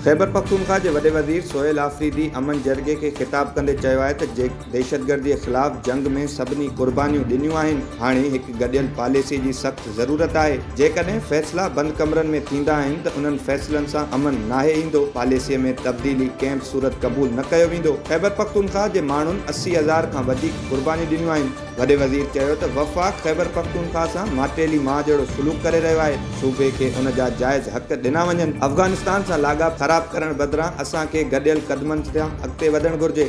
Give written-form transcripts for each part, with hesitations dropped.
ख़ैबर पख्तूनख्वा के वॾे वज़ीर सोहेल आफरीदी अमन जरगे के खिताब कंदे चयो आहे त दहशतगर्दी ख़िलाफ़ जंग में सभिनी कुर्बानियूं ॾिनियूं आहिनि। हाणे हिकु गॾियल पॉलिसी जी सख़्त ज़रूरत आहे। जेकॾहिं फ़ैसिला बंदि कमरनि में थींदा आहिनि त उन्हनि फ़ैसिलनि सां अमन नाहे ईंदो। पॉलिसीअ में तब्दीली कंहिं बि सूरत क़बूल न कयो वेंदो। ख़ैबर पख्तूनख्वा जे माण्हुनि 80,000 खां वधीक कुर्बानियूं ॾिनियूं आहिनि। वॾे वज़ीर चयो त वफ़ाक़ ख़ैबर पख्तूनख्वा सां माटेली माउ जहिड़ो सलूक करे रहियो आहे। सूबे खे उन जा जाइज़ हक़ ॾिना वञनि। अफ़गानिस्तान सां लाॻाप ख़राब करण बदिरां असांखे गॾियल कदमनि सां अॻिते वधणु घुरिजे।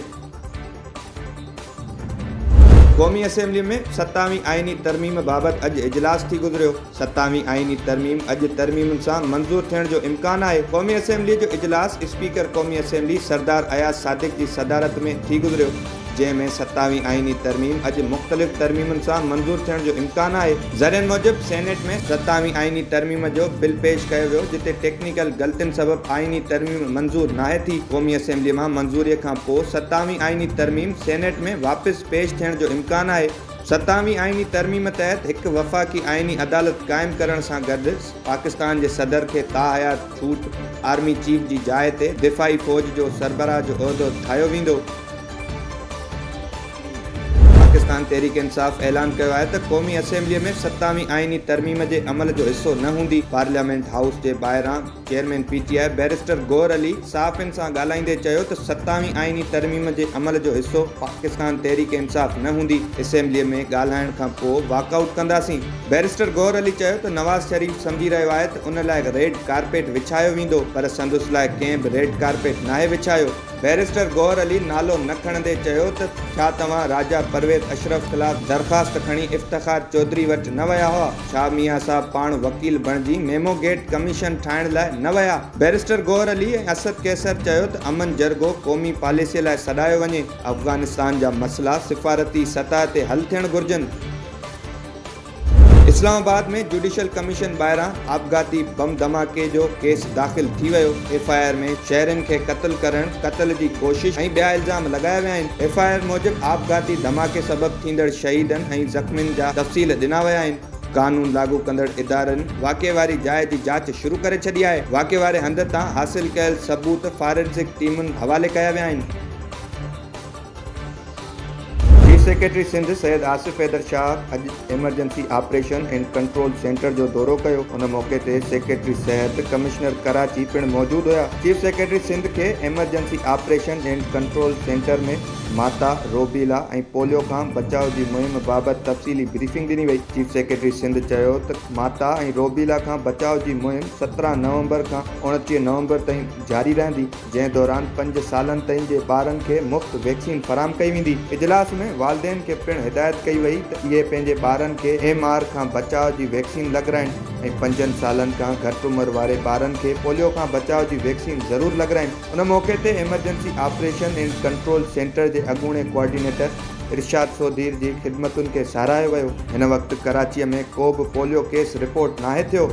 क़ौमी असेंबली में 27वीं आइनी तरमीम बाबति अॼु इजलास थी गुज़रियो। 27वीं आइनी तरमीम अॼु तरमीमुनि सां मंज़ूर थियण जो इम्कान आहे। क़ौमी असेंबली जो इजलास स्पीकर क़ौमी असेंबली सरदार अयाज़ सादिक जी सदारत में थी गुज़रियो, जंहिंमें 27वीं आइनी तरमीम अॼु मुख़्तलिफ़ तरमीमुनि सां मंज़ूर थियण जो इम्कान आहे। ज़रियनि मूजिब सेनेट में 27वीं आइनी तरमीम जो बिल पेश कयो वियो, जिते टेक्निकल ग़लतियुनि सबबि आइनी तरमीम मंज़ूर नाहे थी। क़ौमी असेंबली मां मंज़ूरीअ खां पोइ 27वीं आइनी तरमीम सेनेट में वापसि पेश थियण जो इम्कान आहे। 27वीं आइनी तरमीम तहत हिकु वफ़ाक़ी आइनी अदालत क़ाइमु करण सां गॾु पाकिस्तान जे सदर खे ताहयात छूट आर्मी चीफ जी जाइ ते दिफ़ाई फ़ौज जो सरबराह जो उहिदो ठाहियो वेंदो। पाकिस्तान तहरीक इंसाफ़ ऐलान कयो आहे त क़ौमी असेंबलीअ में 27वीं आइनी तरमीम जे अमल जो हिसो न हूंदी। पार्लियामेंट हाउस जे ॿाहिरां chairman PTI barrister Gohar Ali सहाफ़ियुनि सां ॻाल्हाईंदे चयो त 27वीं आइनी तरमीम जे अमल जो हिसो पाकिस्तान तहरीक इंसाफ़ न हूंदी। असेंबलीअ में ॻाल्हाइण खां पोइ वॉकआउट कंदासीं। बैरिस्टर गौहर अली चयो त नवाज़ शरीफ़ सम्झी रहियो आहे त उन लाइ रेड कारपेट विछायो वेंदो, पर संदसि लाइ कंहिं बि रेड कारपेट नाहे विछायो। बैरिस्टर गौहर अली नालो न खणंदे चयो त छा तव्हां राजा परवेज़ अशरफ ख़िलाफ़ दरख़्वास्त खणी इफ़्तिख़ार चौधरी वटि न विया हुआ? छा मियां साहब पाण वकील बणिजी मेमो गेट कमीशन ठाहिण लाइ न विया? बैरिस्टर गौहर अली ऐं असद कैसर चयो त अमन जरगो क़ौमी पॉलिसीअ लाइ सॾायो वञे। अफ़गानिस्तान जा मसइला सिफ़ारती सतह ते हल थियण घुरिजनि। इस्लामाबाद में जुडिशल कमीशन ॿाहिरां आपघाती बम धमाके जो केस दाख़िल थी वियो। FIR में शहरनि खे क़त्ल करण, क़त्ल जी कोशिश ऐं ॿिया इल्ज़ाम लॻाया विया आहिनि। FIR मूजिब आपघाती धमाके सबबि थींदड़ शहीदनि ऐं ज़ख़्मियुनि जा तफ़सील ॾिना विया आहिनि। कानून लागू कंदड़ इदारनि वाक़े वारी जाइ जी जांच शुरू करे छॾी आहे। वाक़े वारे हंध तां हासिल कयल सबूत फॉरेंसिक टीमुनि हवाले कया विया आहिनि। सेक्रेटरी सिंध सैयद आसिफ हैदर शाह अॼु emergency operation and control centre जो दौरो कयो। उन मौक़े ते सेक्रेटरी सिहत कमिश्नर कराची पिणु मौजूदु हुया। चीफ सेक्रेटरी सिंध खे emergency operation and control centre में माता, रोबीला ऐं पोलियो खां बचाव जी मुहिम बाबति तफ़सीली ब्रीफिंग ॾिनी वई। चीफ सेक्रेटरी सिंध चयो त माता ऐं रोबीला खां बचाव जी मुहिम 17 नवंबर खां 29 नवंबर ताईं जारी रहंदी, जंहिं दौरान 5 सालनि ताईं जे ॿारनि खे मुफ़्त वैक्सीन फराहम कई वेंदी। इजलास में वालदेन खे पिणु हिदायत कई वई त इहे पंहिंजे ॿारनि खे MR खां बचाव जी वैक्सीन लॻाराइनि ऐं 5 सालनि खां घटि उमिरि वारे ॿारनि खे पोलियो खां बचाव जी वैक्सीन ज़रूरु लॻाराइनि। उन मौक़े ते emergency operation and control centre जे अॻूणे कोऑर्डिनेटर इरशाद सोधीर जी ख़िदमतुनि खे साराहियो वियो। हिन वक़्तु कराचीअ में को बि पोलियो केस रिपोर्ट नाहे थियो।